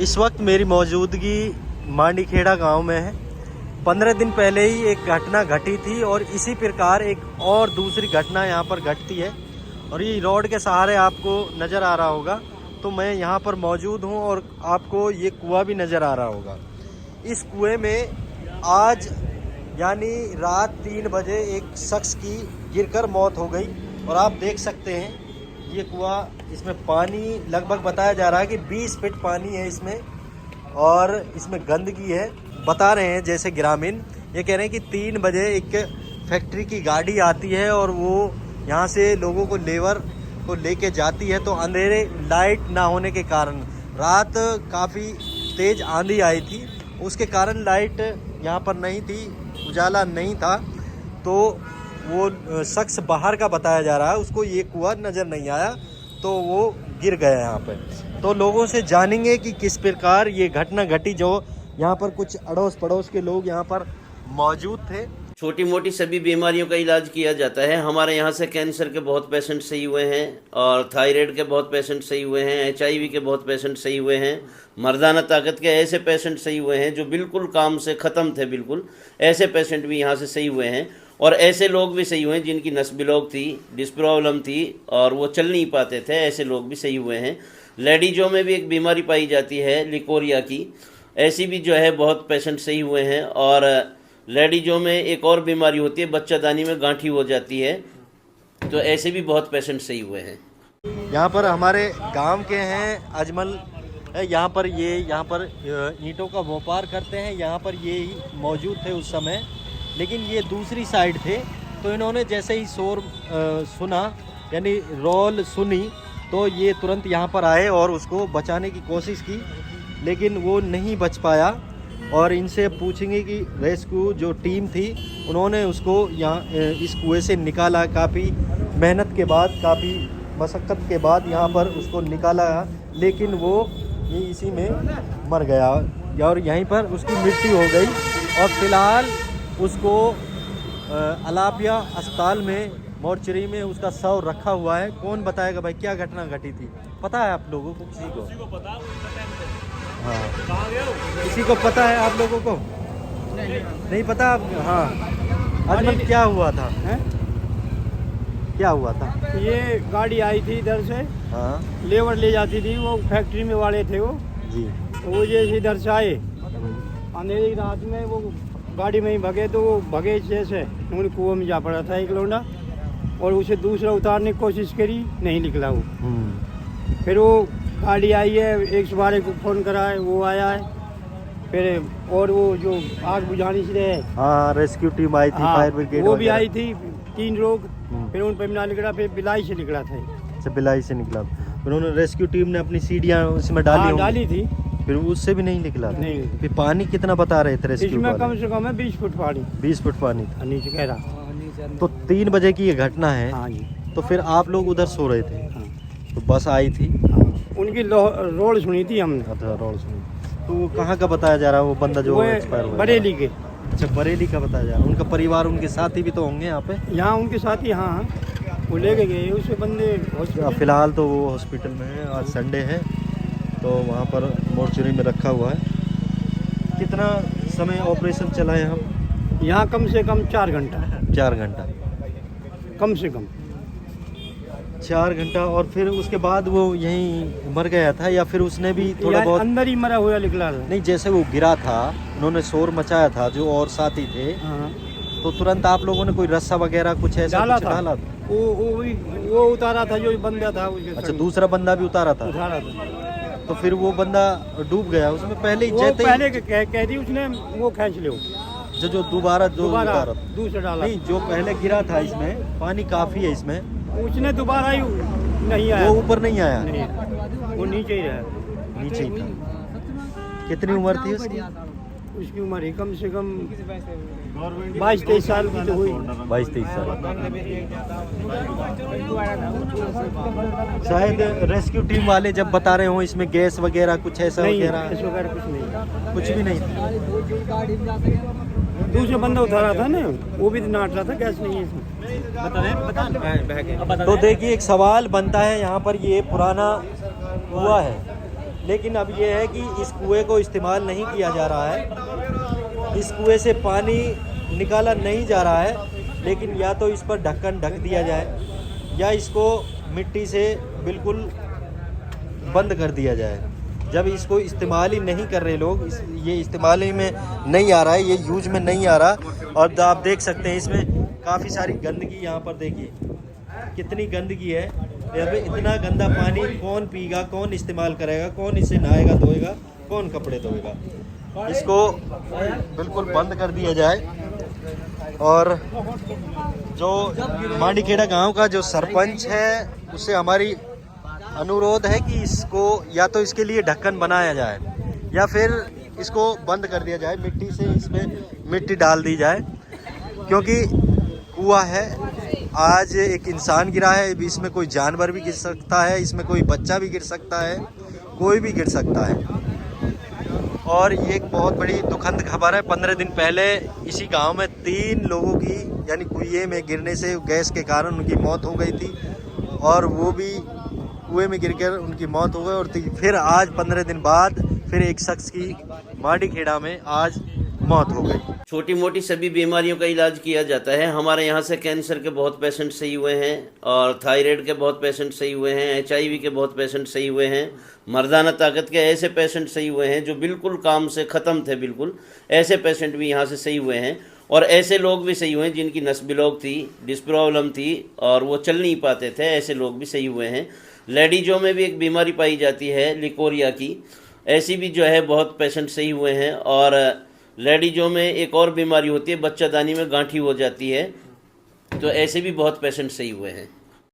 इस वक्त मेरी मौजूदगी मांडीखेड़ा गांव में है। 15 दिन पहले ही एक घटना घटी थी और इसी प्रकार एक और दूसरी घटना यहाँ पर घटती है। और ये रोड के सहारे आपको नज़र आ रहा होगा, तो मैं यहाँ पर मौजूद हूँ और आपको ये कुआं भी नज़र आ रहा होगा। इस कुएं में आज यानी रात 3 बजे एक शख्स की गिरकर मौत हो गई। और आप देख सकते हैं ये कुआं, इसमें पानी लगभग बताया जा रहा है कि 20 फीट पानी है इसमें और इसमें गंदगी है। बता रहे हैं जैसे ग्रामीण ये कह रहे हैं कि 3 बजे एक फैक्ट्री की गाड़ी आती है और वो यहाँ से लोगों को लेबर को लेके जाती है, तो अंधेरे लाइट ना होने के कारण रात काफ़ी तेज़ आंधी आई थी, उसके कारण लाइट यहाँ पर नहीं थी, उजाला नहीं था। तो वो शख्स बाहर का बताया जा रहा है, उसको ये कुआं नज़र नहीं आया तो वो गिर गया यहाँ पर। तो लोगों से जानेंगे कि किस प्रकार ये घटना घटी। जो यहाँ पर कुछ अड़ोस पड़ोस के लोग यहाँ पर मौजूद थे। छोटी मोटी सभी बीमारियों का इलाज किया जाता है। हमारे यहाँ से कैंसर के बहुत पेशेंट सही हुए हैं और थायराइड के बहुत पेशेंट सही हुए हैं, HIV के बहुत पेशेंट सही हुए हैं, मर्दाना ताकत के ऐसे पेशेंट सही हुए हैं जो बिल्कुल काम से ख़त्म थे, बिल्कुल ऐसे पेशेंट भी यहाँ से सही हुए हैं। और ऐसे लोग भी सही हुए हैं जिनकी नस ब्लॉक थी, डिस्क प्रॉब्लम थी और वो चल नहीं पाते थे, ऐसे लोग भी सही हुए हैं। लेडीजों में भी एक बीमारी पाई जाती है लिकोरिया की, ऐसी भी जो है बहुत पेशेंट सही हुए हैं। और लेडीजों में एक और बीमारी होती है, बच्चादानी में गांठी हो जाती है, तो ऐसे भी बहुत पेशेंट सही हुए हैं। यहाँ पर हमारे गांव के हैं अजमल, यहाँ पर ईंटों का व्यापार करते हैं। यहाँ पर ये मौजूद थे उस समय, लेकिन ये दूसरी साइड थे। तो इन्होंने जैसे ही शोर सुना यानी रोल सुनी तो ये तुरंत यहाँ पर आए और उसको बचाने की कोशिश की, लेकिन वो नहीं बच पाया। और इनसे पूछेंगे कि रेस्क्यू जो टीम थी उन्होंने उसको यहाँ इस कुएं से निकाला, काफ़ी मेहनत के बाद, काफ़ी मशक्क़त के बाद यहाँ पर उसको निकाला, लेकिन वो इसी में मर गया और यहीं पर उसकी मृत्यु हो गई। और फिलहाल उसको अलापिया अस्पताल में मोर्चरी में उसका शव रखा हुआ है। कौन बताएगा भाई क्या घटना घटी थी? पता है आप लोगों को? किसी को पता? हाँ, किसी को पता है आप लोगों को? नहीं पता? हाँ, अजमल क्या हुआ था? क्या हुआ था? ये गाड़ी आई थी इधर से, हाँ, लेबर ले जाती थी, वो फैक्ट्री में वाले थे वो जी। वो जैसे इधर से आए अंधेरी रात में, वो गाड़ी में ही भगे, तो वो भगे जैसे उन्हें कुआं में जा पड़ा था एक लौंडा, और उसे दूसरा उतारने की कोशिश करी, नहीं निकला वो। फिर वो गाड़ी आई है, 112 को फ़ोन करा है, वो आया है। फिर और वो जो आग बुझाने से रहे, हाँ, रेस्क्यू टीम आई थी, फायर ब्रिगेड वो भी आई थी, 3 लोग। फिर उन पर ना निकला, फिर बिलाई से निकला था। अच्छा, बिलाई से निकला। फिर उन्होंने रेस्क्यू टीम ने अपनी सीढ़ियाँ उसमें डाली थी, फिर उससे भी नहीं निकला। नहीं। फिर पानी कितना बता रहे थे रेस्क्यू इसमें वाले? कम से कम है 20 फुट पानी। 20 फुट पानी था नीचे कह रहा। तो 3 बजे की ये घटना है। हाँ जी। तो फिर आप लोग उधर सो रहे थे? हाँ। तो बस आई थी? हाँ। उनकी रोड सुनी थी हमने। अच्छा, रोड सुनी। तो वो कहाँ का बताया जा रहा है वो बंदा जो एक्सपायर हुआ? बरेली के। अच्छा, बरेली का बताया जा रहा है। उनका परिवार, उनके साथी भी तो होंगे यहाँ पे? यहाँ उनके साथी, हाँ, वो लेके गए उसे बंदे। फिलहाल तो वो हॉस्पिटल में है, आज संडे है तो वहाँ पर मोर्चरी में रखा हुआ है। कितना समय ऑपरेशन चला है हम? यहाँ कम से कम 4 घंटा। 4 घंटा कम से कम 4 घंटा। और फिर उसके बाद वो यहीं मर गया था या फिर उसने भी थोड़ा बहुत अंदर ही मरा हुआ निकला था? नहीं, जैसे वो गिरा था, उन्होंने शोर मचाया था जो और साथी थे, हाँ। तो तुरंत आप लोगों ने कोई रस्सा वगैरह कुछ ऐसा डाला कुछ डाला था? वो उतारा था जो बंदा था उसके। अच्छा, दूसरा बंदा भी उतारा था? उतारा था। तो फिर वो बंदा डूब गया उसमें पहले ही? पहले कह दी उसने, वो खींच ले जो दोबारा दूसरा डाला नहीं, जो पहले गिरा था इसमें पानी काफी है इसमें, उसने दोबारा ही नहीं आया। वो ऊपर नहीं आया? नहीं, वो नीचे ही रहा। नीचे ही था। कितनी उम्र थी उसकी? उसकी उम्र ही कम से कम 22-23 साल की तो हुई। 22-23 साल। शायद रेस्क्यू टीम वाले जब बता रहे हो इसमें गैस वगैरह कुछ ऐसा वगैरह? गैस वगैरह कुछ नहीं, कुछ भी नहीं। दूसरा बंदा उतारा था ना, वो भी नाट रहा था, गैस नहीं है इसमें। तो देखिए, एक सवाल बनता है यहाँ पर, ये पुराना कुआं है, लेकिन अब ये है कि इस कुएं को इस्तेमाल नहीं किया जा रहा है, इस कुएं से पानी निकाला नहीं जा रहा है, लेकिन या तो इस पर ढक्कन ढक दिया जाए या इसको मिट्टी से बिल्कुल बंद कर दिया जाए। जब इसको इस्तेमाल ही नहीं कर रहे लोग, ये इस्तेमाल ही में नहीं आ रहा है, ये यूज में नहीं आ रहा। और आप देख सकते हैं इसमें काफ़ी सारी गंदगी, यहाँ पर देखिए कितनी गंदगी है। यहाँ पे इतना गंदा पानी कौन पीगा, कौन इस्तेमाल करेगा, कौन इसे नहाएगा धोएगा, कौन कपड़े धोएगा। इसको बिल्कुल बंद कर दिया जाए। और जो मांडीखेड़ा गांव का जो सरपंच है, उससे हमारी अनुरोध है कि इसको या तो इसके लिए ढक्कन बनाया जाए या फिर इसको बंद कर दिया जाए, मिट्टी से इसमें मिट्टी डाल दी जाए, क्योंकि कुआं है। आज एक इंसान गिरा है, इसमें कोई जानवर भी गिर सकता है, इसमें कोई बच्चा भी गिर सकता है, कोई भी गिर सकता है। और ये एक बहुत बड़ी दुखद खबर है। 15 दिन पहले इसी गांव में 3 लोगों की यानी कुएं में गिरने से गैस के कारण उनकी मौत हो गई थी, और वो भी कुएं में गिरकर उनकी मौत हो गई। और फिर आज 15 दिन बाद फिर एक शख्स की मांडीखेड़ा में आज मौत हो गई। छोटी मोटी सभी बीमारियों का इलाज किया जाता है। हमारे यहाँ से कैंसर के बहुत पेशेंट सही हुए हैं, और थायराइड के बहुत पेशेंट सही हुए हैं, HIV के बहुत पेशेंट सही हुए हैं, मर्दाना ताकत के ऐसे पेशेंट सही हुए हैं जो बिल्कुल काम से ख़त्म थे, बिल्कुल ऐसे पेशेंट भी यहाँ से सही हुए हैं। और ऐसे लोग भी सही हुए हैं जिनकी नस ब्लॉक थी, डिस्क प्रॉब्लम थी और वो चल नहीं पाते थे, ऐसे लोग भी सही हुए हैं। लेडीजों में भी एक बीमारी पाई जाती है लिकोरिया की, ऐसी भी जो है बहुत पेशेंट सही हुए हैं। और लेडीजों में एक और बीमारी होती है, बच्चादानी में गांठी हो जाती है, तो ऐसे भी बहुत पेशेंट सही हुए हैं।